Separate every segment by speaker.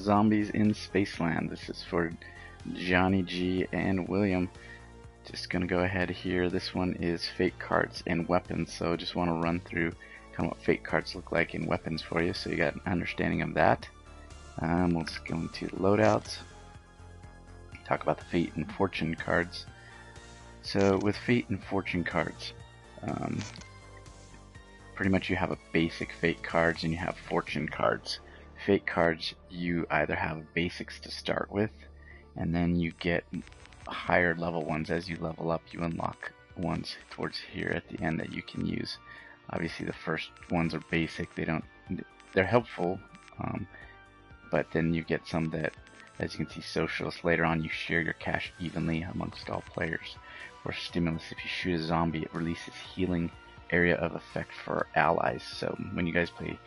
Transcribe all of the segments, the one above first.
Speaker 1: Zombies in Spaceland. This is for Johnny G and William. Just gonna go ahead here. This one is fate cards and weapons, so just want to run through kind of what fate cards look like in weapons for you, so you got an understanding of that. We'll just go into loadouts, talk about the fate and fortune cards. So with fate and fortune cards, pretty much you have a basic fate cards and you have fortune cards. Fate cards, you either have basics to start with, and then you get higher level ones. As you level up, you unlock ones towards here at the end that you can use. Obviously the first ones are basic, they're helpful, but then you get some that, as you can see, socialist. Later on you share your cash evenly amongst all players. Or stimulus, if you shoot a zombie, it releases healing area of effect for allies. So when you guys play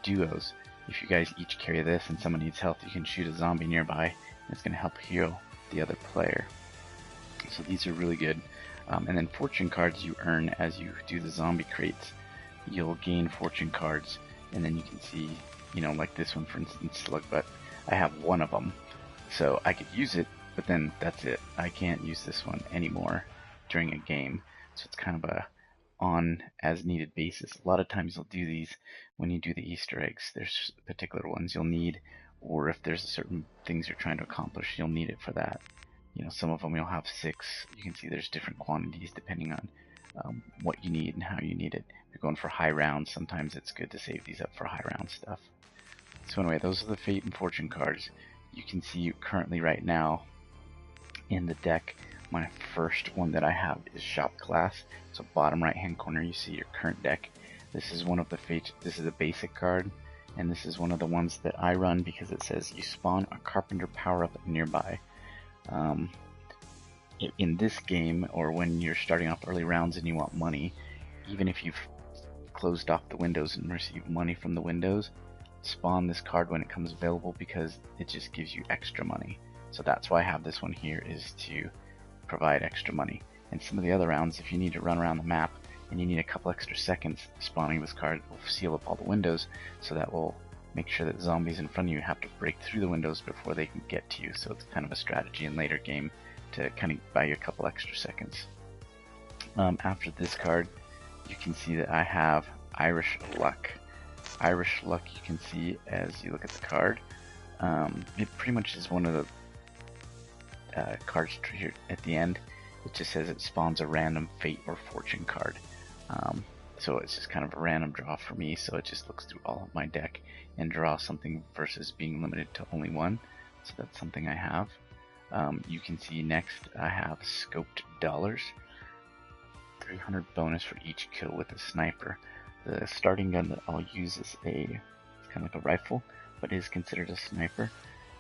Speaker 1: duos, if you guys each carry this and someone needs health, you can shoot a zombie nearby and it's going to help heal the other player. So these are really good. And then fortune cards you earn as you do the zombie crates. You'll gain fortune cards, and then you can see, like this one for instance, slug butt. I have one of them, so I could use it, but then that's it. I can't use this one anymore during a game. So it's kind of a on as needed basis. A lot of times you'll do these when you do the Easter eggs. There's particular ones you'll need, or if there's certain things you're trying to accomplish, you'll need it for that. Some of them you'll have 6. You can see there's different quantities depending on what you need and how you need it. If you're going for high rounds, sometimes it's good to save these up for high round stuff. So anyway, those are the fate and fortune cards. You can see currently right now in the deck, my first one that I have is shop class. So bottom right hand corner you see your current deck. This is one of the fate. This is a basic card, and this is one of the ones that I run because it says you spawn a carpenter power up nearby. In this game, or when you're starting off early rounds and you want money, even if you've closed off the windows and received money from the windows, spawn this card when it comes available because it just gives you extra money. So that's why I have this one here, is to provide extra money. And some of the other rounds, if you need to run around the map and you need a couple extra seconds, spawning this card will seal up all the windows, so that will make sure that zombies in front of you have to break through the windows before they can get to you. So it's kind of a strategy in later game to kind of buy you a couple extra seconds. After this card, you can see that I have Irish Luck. Irish Luck, you can see as you look at the card, it pretty much is one of the cards here at the end. It just says it spawns a random fate or fortune card. So it's just kind of a random draw for me, so it just looks through all of my deck and draws something versus being limited to only one. So that's something I have. You can see next I have scoped dollars. 300 bonus for each kill with a sniper. The starting gun that I'll use is it's kind of like a rifle, but is considered a sniper.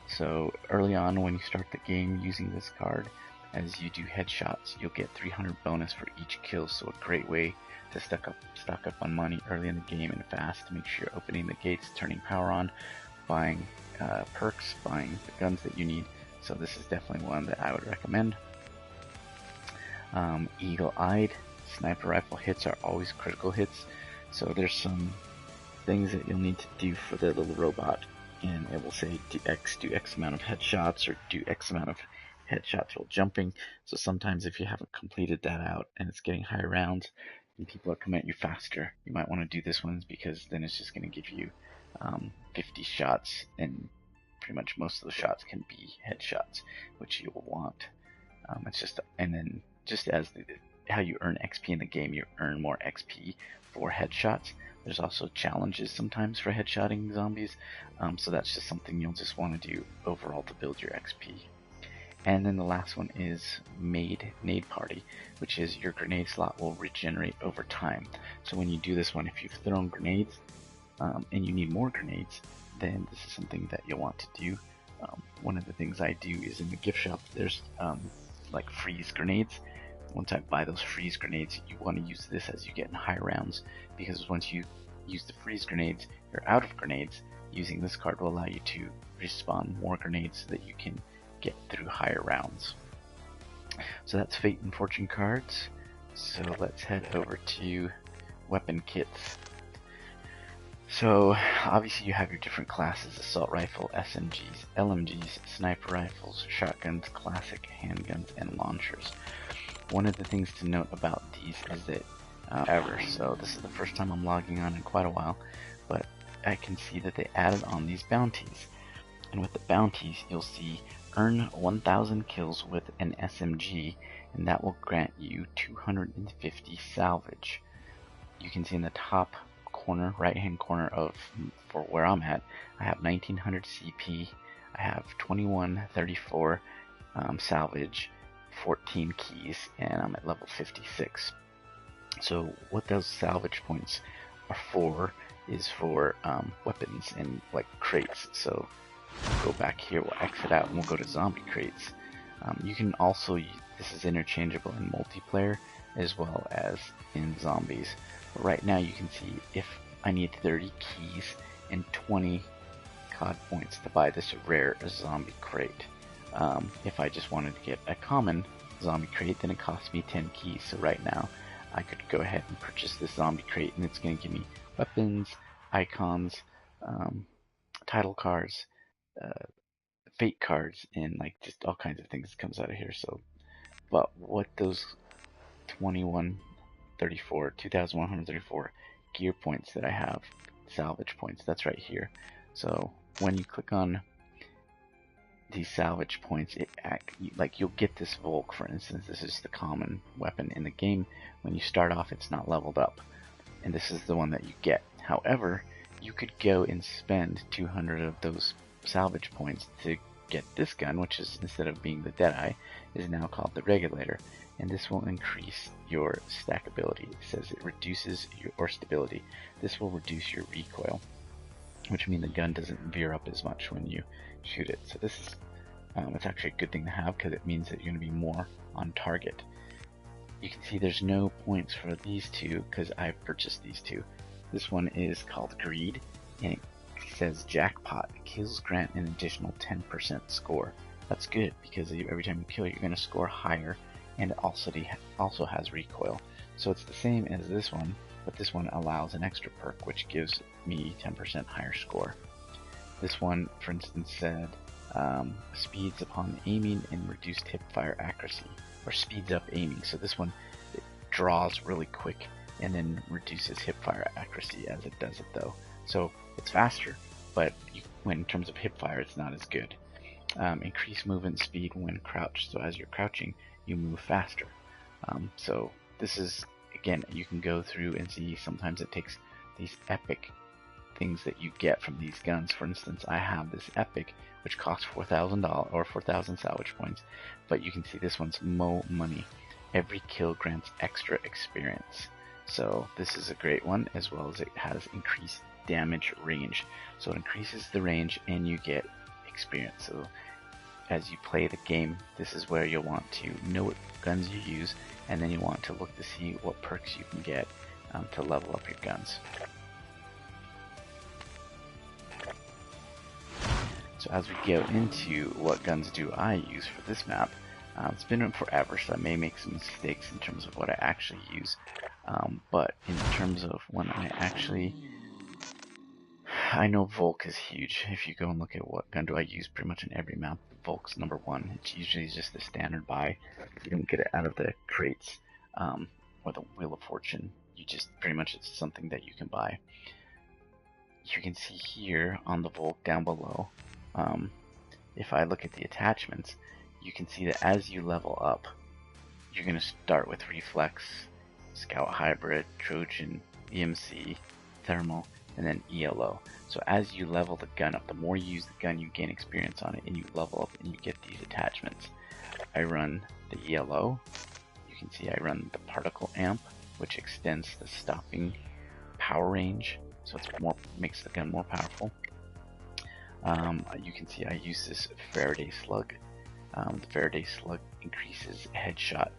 Speaker 1: So early on when you start the game using this card, as you do headshots, you'll get 300 bonus for each kill. So a great way to stock up on money early in the game and fast, to make sure you're opening the gates, turning power on, buying perks, buying the guns that you need. So this is definitely one that I would recommend. Eagle-eyed. Sniper rifle hits are always critical hits, so there's some things that you'll need to do for the little robot, and it will say do X amount of headshots, or do X amount of headshots while jumping. So sometimes if you haven't completed that out and it's getting higher rounds and people are coming at you faster, you might want to do this one, because then it's just going to give you 50 shots, and pretty much most of the shots can be headshots, which you will want. It's just, and then just as how you earn XP in the game, you earn more XP for headshots. There's also challenges sometimes for headshotting zombies, so that's just something you'll just want to do overall to build your XP. And then the last one is Nade Party, which is your grenade slot will regenerate over time. So when you do this one, if you've thrown grenades and you need more grenades, then this is something that you'll want to do. One of the things I do is in the gift shop, there's like freeze grenades. Once I buy those freeze grenades, you want to use this as you get in high rounds, because once you use the freeze grenades, you're out of grenades. Using this card will allow you to respawn more grenades so that you can get through higher rounds. So that's fate and fortune cards. So let's head over to weapon kits. So obviously you have your different classes: assault rifle, SMGs, LMGs, sniper rifles, shotguns, classic handguns, and launchers. One of the things to note about these is that so this is the first time I'm logging on in quite a while, but I can see that they added on these bounties. And with the bounties, you'll see earn 1,000 kills with an SMG, and that will grant you 250 salvage. You can see in the top corner, right hand corner of for where I'm at, I have 1900 CP, I have 2134 salvage, 14 keys, and I'm at level 56. So what those salvage points are for is for weapons and like crates. So we'll go back here, we'll exit out, and we'll go to zombie crates. You can also, this is interchangeable in multiplayer as well as in zombies. But right now you can see if I need 30 keys and 20 COD points to buy this rare zombie crate. If I just wanted to get a common zombie crate, then it costs me 10 keys. So right now I could go ahead and purchase this zombie crate, and it's going to give me weapons, icons, title cards, fate cards, and like just all kinds of things comes out of here. So, but what those 2134 gear points that I have, salvage points, that's right here. So when you click on these salvage points, like you'll get this Volk, for instance. This is the common weapon in the game. When you start off, it's not leveled up, and this is the one that you get. However, you could go and spend 200 of those salvage points to get this gun, which is, instead of being the Deadeye, is now called the Regulator, and this will increase your stackability. It says it reduces your stability. This will reduce your recoil, which means the gun doesn't veer up as much when you shoot it. So this is it's actually a good thing to have, because it means that you're going to be more on target. You can see there's no points for these two because I purchased these two. This one is called Greed, and it says Jackpot. Kills grant an additional 10% score. That's good, because every time you kill, you're going to score higher, and it also has recoil. So it's the same as this one, but this one allows an extra perk which gives me 10% higher score. This one, for instance, said speeds upon aiming and reduced hipfire accuracy, or speeds up aiming. So this one, it draws really quick and then reduces hipfire accuracy as it does it though. So it's faster, but when in terms of hipfire, it's not as good. Increase movement speed when crouched. So as you're crouching, you move faster. So this is, again, you can go through and see sometimes it takes these epic things that you get from these guns. For instance, I have this epic which costs $4,000 or 4,000 salvage points, but you can see this one's mo money. Every kill grants extra experience. So this is a great one, as well as it has increased damage range. So it increases the range and you get experience. So as you play the game, this is where you'll want to know what guns you use, and then you want to look to see what perks you can get to level up your guns. So as we go into what guns do I use for this map, it's been forever, so I may make some mistakes in terms of what I actually use. But in terms of when I know Volk is huge. If you go and look at what gun do I use pretty much in every map, Volk's number one. It's usually just the standard buy. You don't get it out of the crates or the Wheel of Fortune. You just pretty much, it's something that you can buy. You can see here on the Volk down below, if I look at the attachments, you can see that as you level up, you're going to start with Reflex, Scout Hybrid, Trojan, EMC, Thermal, and then ELO. So as you level the gun up, the more you use the gun, you gain experience on it, and you level up and you get these attachments. I run the ELO. You can see I run the Particle Amp, which extends the stopping power range, so it's makes the gun more powerful. You can see I use this Faraday Slug. The Faraday Slug increases headshot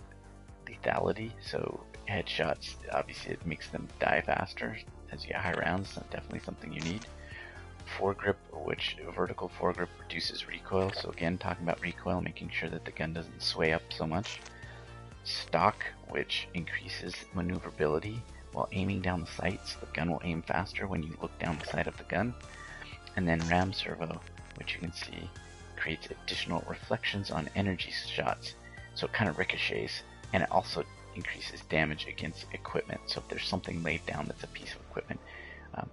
Speaker 1: lethality, so headshots, obviously it makes them die faster as you get high rounds. So definitely something you need. Foregrip, which vertical foregrip reduces recoil, so again, talking about recoil, making sure that the gun doesn't sway up so much. Stock, which increases maneuverability while aiming down the sight, so the gun will aim faster when you look down the sight of the gun. And then ram servo, which you can see creates additional reflections on energy shots, so it kind of ricochets, and it also increases damage against equipment. So if there's something laid down that's a piece of equipment,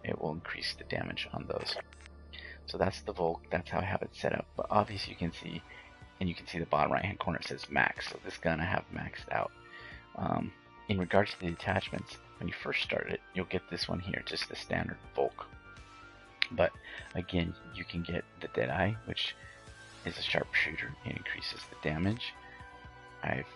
Speaker 1: it will increase the damage on those. So that's the Volk, that's how I have it set up. But obviously you can see, and you can see the bottom right hand corner, it says max, so this gun I have maxed out. In regards to the attachments, when you first start it, you'll get this one here, just the standard Volk. But again, you can get the Deadeye, which is a sharpshooter. It increases the damage. I've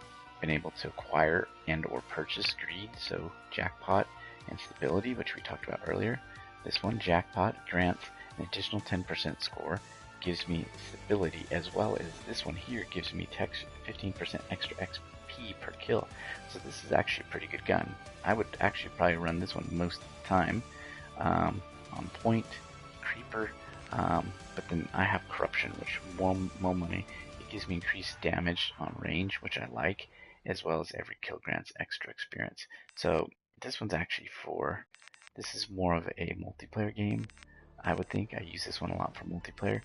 Speaker 1: been able to acquire and or purchase Greed, so Jackpot and Stability, which we talked about earlier. This one, Jackpot, grants an additional 10% score, gives me stability, as well as this one here gives me 15% extra XP per kill. So this is actually a pretty good gun. I would actually probably run this one most of the time. On point, Creeper, but then I have Corruption, which more money. It gives me increased damage on range, which I like, as well as every kill grants extra experience. So this one's actually this is more of a multiplayer game, I would think. I use this one a lot for multiplayer.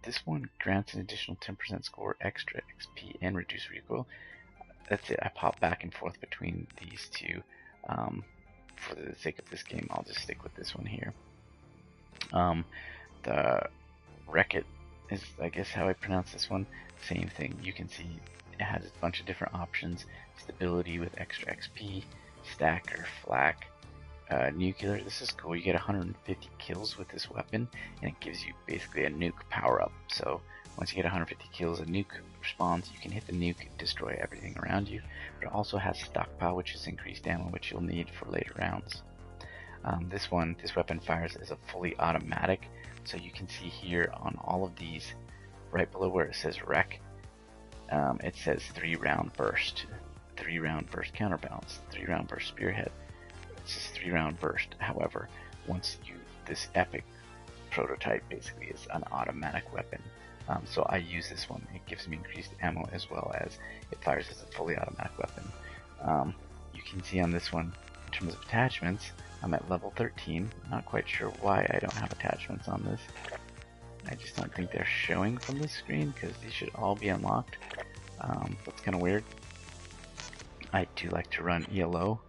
Speaker 1: This one grants an additional 10% score, extra XP, and reduced recoil. That's it. I pop back and forth between these two. For the sake of this game, I'll just stick with this one here. The Wreck-It is, I guess, how I pronounce this one. Same thing. You can see it has a bunch of different options. Stability with extra XP, stacker, flak, nuclear. This is cool. You get 150 kills with this weapon, and it gives you basically a nuke power-up. So once you get 150 kills, a nuke spawns. You can hit the nuke, destroy everything around you. But it also has stockpile, which is increased ammo, which you'll need for later rounds. This weapon fires as a fully automatic, so you can see here on all of these, right below where it says rec, it says 3-round burst, 3-round burst counterbalance, 3-round burst spearhead. It's just 3-round burst. However, this epic prototype basically is an automatic weapon. So I use this one. It gives me increased ammo, as well as it fires as a fully automatic weapon. You can see on this one, in terms of attachments, I'm at level 13. Not quite sure why I don't have attachments on this. I just don't think they're showing from this screen, because these should all be unlocked. That's kind of weird. I do like to run ELO.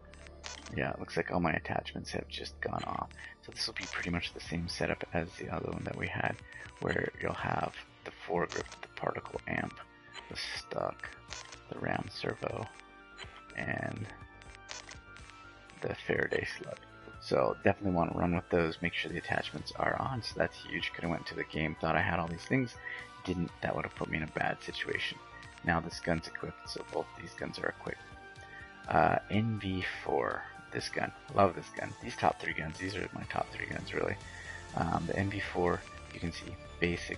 Speaker 1: Yeah, it looks like all my attachments have just gone off. So this will be pretty much the same setup as the other one that we had, where you'll have the foregrip, the particle amp, the stuck, the ram servo, and the Faraday slug. So definitely want to run with those, make sure the attachments are on. So that's huge. Could have went to the game, thought I had all these things, didn't. That would have put me in a bad situation. Now this gun's equipped, so both these guns are equipped. NV4, this gun, love this gun. These top 3 guns, these are my top 3 guns really. The NV4, you can see basic,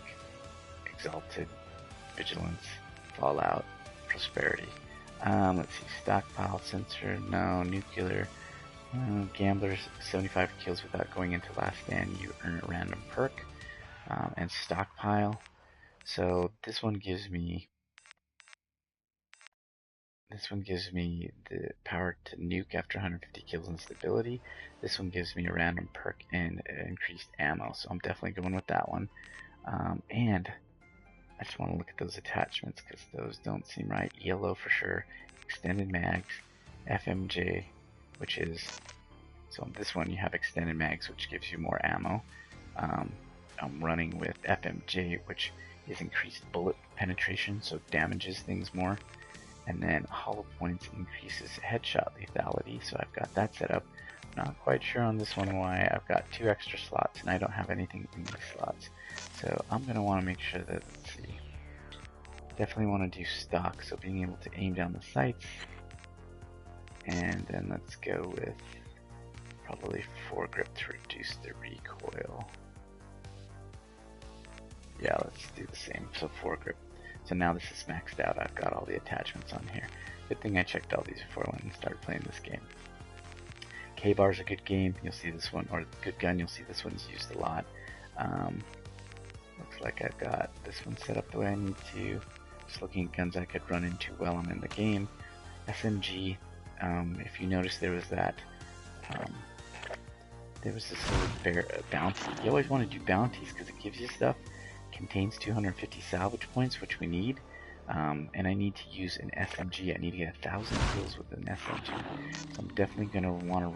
Speaker 1: exalted, vigilance, fallout, prosperity. Let's see, stockpile, sensor, no, nuclear. Gamblers, 75 kills without going into last stand, you earn a random perk. And stockpile, so this one gives me the power to nuke after 150 kills and stability. This one gives me a random perk and increased ammo, so I'm definitely going with that one. And I just want to look at those attachments, because those don't seem right. ELO for sure, extended mags, FMJ, which is, so on this one you have extended mags, which gives you more ammo. I'm running with FMJ, which is increased bullet penetration, so it damages things more. And then hollow points increases headshot lethality, so I've got that set up. Not quite sure on this one why. I've got 2 extra slots, and I don't have anything in these slots. So I'm going to want to make sure that, let's see, definitely want to do stock, so being able to aim down the sights. And then let's go with probably foregrip to reduce the recoil. Yeah, let's do the same, so foregrip. So now this is maxed out. I've got all the attachments on here. Good thing I checked all these before I went and started playing this game. K-Bar's a good game. You'll see this one, or good gun. You'll see this one's used a lot. Looks like I've got this one set up the way I need to. Just looking at guns I could run into while I'm in the game. SMG. If you notice, there was that Um, there was this little bounty. You always want to do bounties because it gives you stuff. Contains 250 salvage points, which we need. And I need to use an SMG. I need to get 1,000 kills with an SMG. So I'm definitely going to want to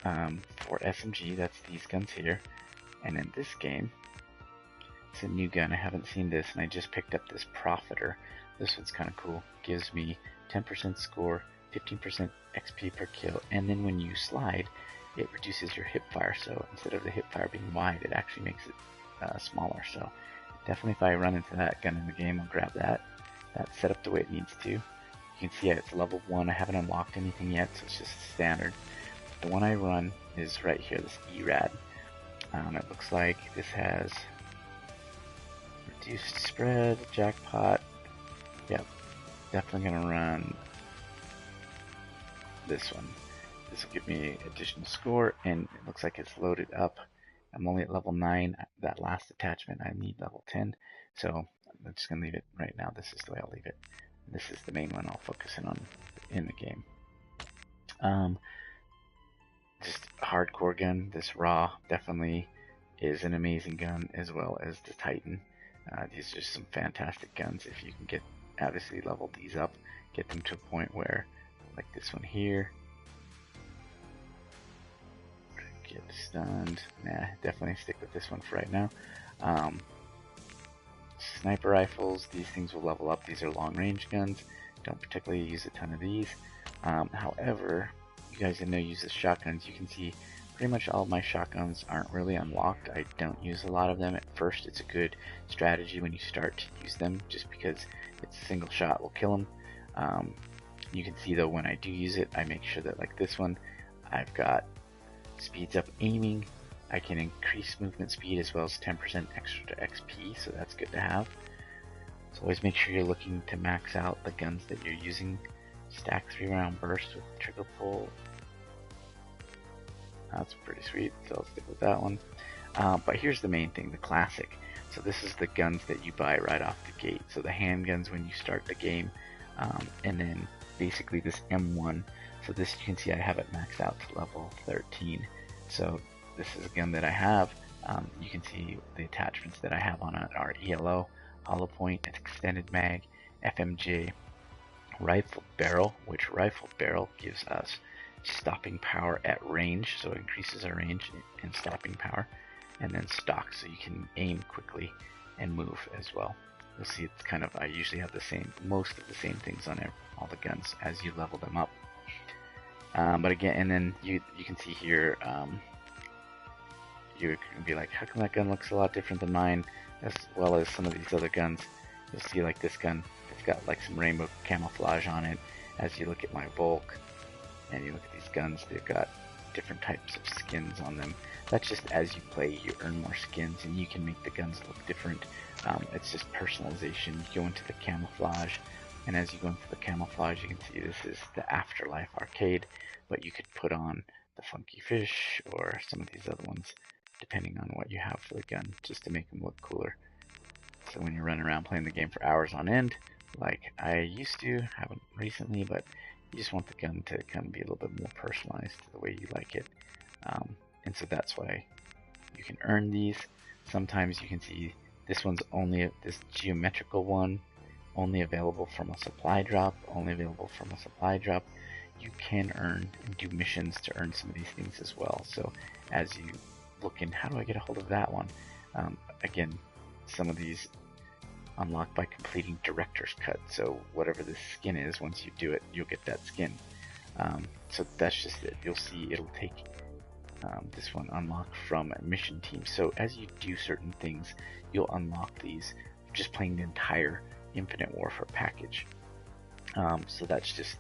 Speaker 1: run for SMG. That's these guns here. And in this game, it's a new gun. I haven't seen this, and I just picked up this Profiter. This one's kind of cool. Gives me 10% score, 15% XP per kill, and then when you slide, it reduces your hip fire. So instead of the hip fire being wide, it actually makes it smaller. So definitely if I run into that gun in the game, I'll grab that. That's set up the way it needs to. You can see it's level 1. I haven't unlocked anything yet, so it's just standard. The one I run is right here, this ERAD. It looks like this has reduced spread, jackpot. Yep, definitely gonna run this one. This will give me additional score, and it looks like it's loaded up. I'm only at level 9. That last attachment I need level 10, so I'm just gonna leave it right now. This is the way I'll leave it. This is the main one I'll focus in on in the game. Just hardcore gun. This Raw definitely is an amazing gun, as well as the Titan. These are some fantastic guns. If you can get, obviously level these up, get them to a point where, like this one here, get stunned. Nah, definitely stick with this one for right now. Sniper rifles, these things will level up. These are long range guns. Don't particularly use a ton of these. However, you guys that know uses shotguns, you can see pretty much all of my shotguns aren't really unlocked. I don't use a lot of them at first. It's a good strategy when you start to use them, just because it's a single shot will kill them. You can see though when I do use it, I make sure that, like this one, I've got speeds up aiming. I can increase movement speed as well as 10% extra XP, so that's good to have. So always make sure you're looking to max out the guns that you're using. Stack 3-round burst with trigger pull. That's pretty sweet, so I'll stick with that one. But here's the main thing, the classic. So this is the guns that you buy right off the gate. So the handguns when you start the game, and then basically this M1. So this, you can see I have it maxed out to level 13. So this is a gun that I have. You can see the attachments that I have on it are ELO, hollow point, extended mag, FMJ, rifle barrel, which rifle barrel gives us stopping power at range, so it increases our range and stopping power, and then stock, so you can aim quickly and move as well. You'll see it's kind of, I usually have the same, most of the same things on all the guns as you level them up. But again, and then you can see here, you can be like, how come that gun looks a lot different than mine, as well as some of these other guns. You'll see like this gun, it's got like some rainbow camouflage on it. As you look at my bulk, and you look at these guns, they've got different types of skins on them. That's just as you play, you earn more skins, and you can make the guns look different. It's just personalization. You go into the camouflage, and as you go into the camouflage, you can see this is the Afterlife arcade, but you could put on the Funky Fish or some of these other ones, depending on what you have for the gun, just to make them look cooler. So when you're running around playing the game for hours on end, like I used to, haven't recently, but you just want the gun to kind of be a little bit more personalized to the way you like it. And so that's why you can earn these. Sometimes you can see this one's only, this geometrical one, only available from a supply drop, You can earn and do missions to earn some of these things as well. So as you look in, how do I get a hold of that one? Again, some of these unlock by completing director's cut. So whatever this skin is, once you do it, you'll get that skin. So that's just it. You'll see it'll take this one unlocked from a mission team. So as you do certain things, you'll unlock these just playing the entire Infinite Warfare package. So that's just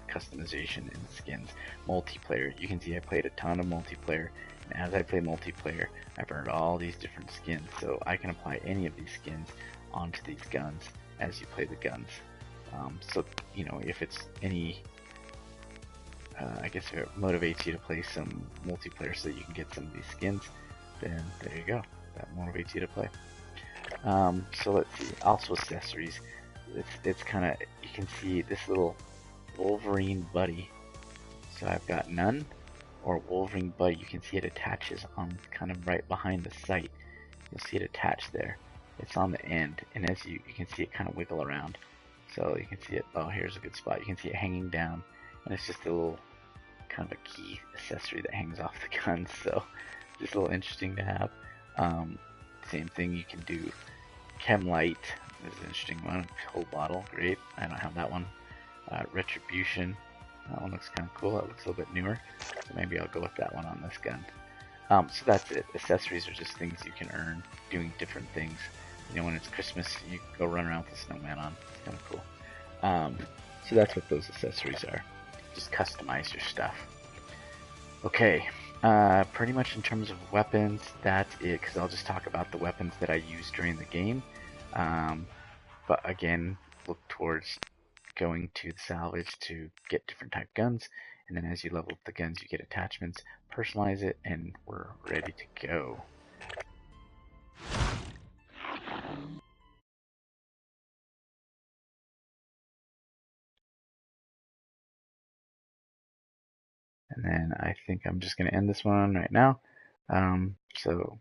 Speaker 1: customization and skins. Multiplayer, you can see I played a ton of multiplayer, and as I play multiplayer, I've earned all these different skins, so I can apply any of these skins onto these guns as you play the guns. So, you know, if it's any, I guess if it motivates you to play some multiplayer so that you can get some of these skins, then there you go. That motivates you to play. So let's see, also accessories. It's kind of, you can see this little Wolverine buddy. So I've got none, or Wolverine Buddy, you can see it attaches on kind of right behind the sight. You'll see it attached there. It's on the end, and as you can see it kind of wiggle around. So you can see it, oh, here's a good spot. You can see it hanging down, and it's just a little kind of a key accessory that hangs off the gun, so just a little interesting to have. Same thing you can do. Chem Light is an interesting one. Whole bottle, great. I don't have that one. Retribution, that one looks kind of cool. That looks a little bit newer, so maybe I'll go with that one on this gun. So that's it. Accessories are just things you can earn doing different things. You know, when it's Christmas, you go run around with a snowman on. It's kind of cool. So that's what those accessories are. Just customize your stuff. Okay, pretty much in terms of weapons, that's it, because I'll just talk about the weapons that I use during the game. But again, look towards going to the salvage to get different type guns, and then as you level up the guns, you get attachments, personalize it, and we're ready to go. And then I think I'm just going to end this one right now. So